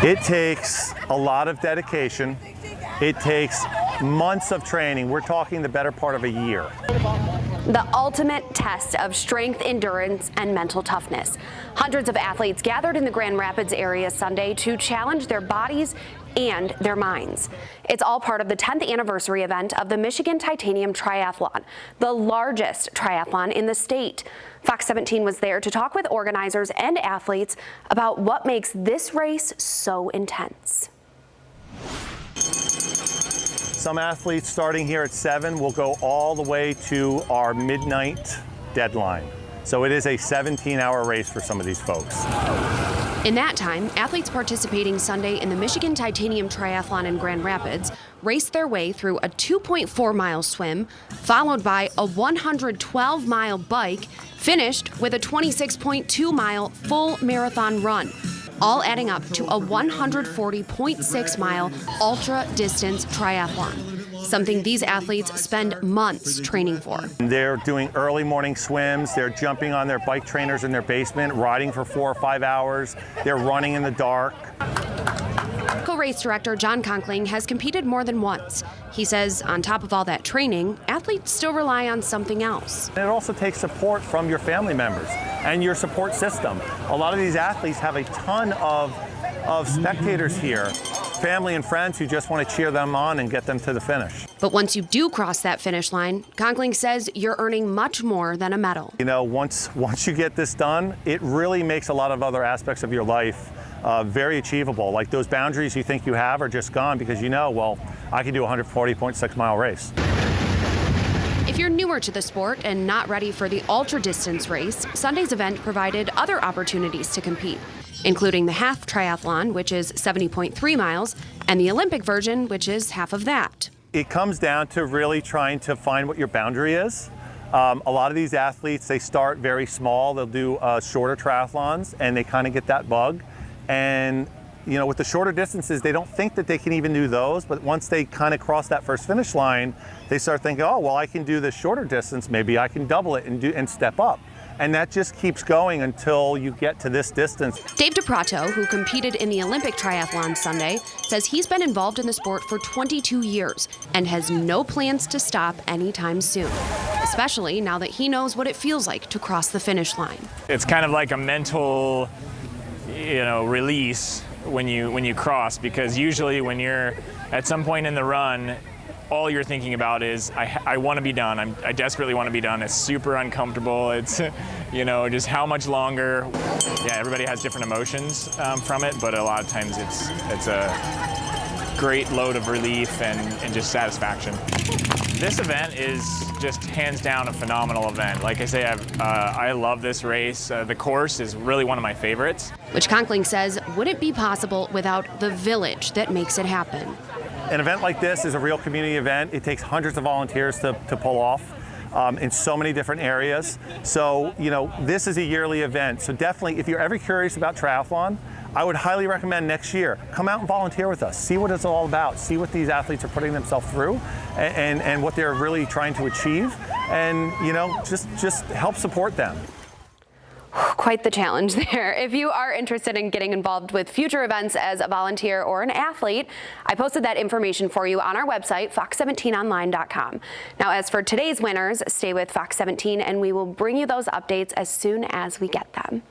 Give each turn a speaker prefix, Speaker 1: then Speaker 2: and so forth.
Speaker 1: It takes a lot of dedication. It takes months of training. We're talking the better part of a year.
Speaker 2: The ultimate test of strength, endurance, and mental toughness. Hundreds of athletes gathered in the Grand Rapids area Sunday to challenge their bodies and their minds. It's all part of the 10th anniversary event of the Michigan Titanium Triathlon, the largest triathlon in the state. Fox 17 was there to talk with organizers and athletes about what makes this race so intense.
Speaker 1: Some athletes starting here at 7 will go all the way to our midnight deadline. So it is a 17-hour race for some of these folks.
Speaker 2: In that time, athletes participating Sunday in the Michigan Titanium Triathlon in Grand Rapids raced their way through a 2.4-mile swim, followed by a 112-mile bike, finished with a 26.2-mile full marathon run, all adding up to a 140.6-mile ultra-distance triathlon, something these athletes spend months training for.
Speaker 1: They're doing early morning swims, they're jumping on their bike trainers in their basement, riding for 4 or 5 hours, they're running in the dark.
Speaker 2: Co-race director John Conkling has competed more than once. He says on top of all that training, athletes still rely on something else.
Speaker 1: It also takes support from your family members and your support system. A lot of these athletes have a ton of spectators here, family and friends who just want to cheer them on and get them to the finish.
Speaker 2: But once you do cross that finish line, Conkling says you're earning much more than a medal.
Speaker 1: You know, once you get this done, it really makes a lot of other aspects of your life very achievable. Like those boundaries you think you have are just gone because you know, well, I can do a 140.6-mile race.
Speaker 2: If you're newer to the sport and not ready for the ultra-distance race, Sunday's event provided other opportunities to compete, including the half triathlon, which is 70.3 miles, and the Olympic version, which is half of that.
Speaker 1: It comes down to really trying to find what your boundary is. A lot of these athletes, they start very small. They'll do shorter triathlons, and they kind of get that bug. And you know, with the shorter distances, they don't think that they can even do those, but once they kind of cross that first finish line, they start thinking, oh, well, I can do this shorter distance, maybe I can double it and step up. And that just keeps going until you get to this distance.
Speaker 2: Dave DePrato, who competed in the Olympic triathlon Sunday, says he's been involved in the sport for 22 years and has no plans to stop anytime soon, especially now that he knows what it feels like to cross the finish line.
Speaker 3: It's kind of like a mental, release when you cross, because usually when you're at some point in the run, all you're thinking about is I want to be done. I desperately want to be done. It's super uncomfortable. It's just how much longer. Yeah, everybody has different emotions from it, but a lot of times it's a great load of relief and just satisfaction. This event is just hands down a phenomenal event. Like I say, I love this race. The course is really one of my favorites.
Speaker 2: Which Conkling says wouldn't be possible without the village that makes it happen.
Speaker 1: An event like this is a real community event. It takes hundreds of volunteers to pull off in so many different areas. So, this is a yearly event. So definitely, if you're ever curious about triathlon, I would highly recommend next year, come out and volunteer with us. See what it's all about. See what these athletes are putting themselves through and what they're really trying to achieve. And, just help support them.
Speaker 2: Quite the challenge there. If you are interested in getting involved with future events as a volunteer or an athlete, I posted that information for you on our website, fox17online.com. Now, as for today's winners, stay with Fox 17 and we will bring you those updates as soon as we get them.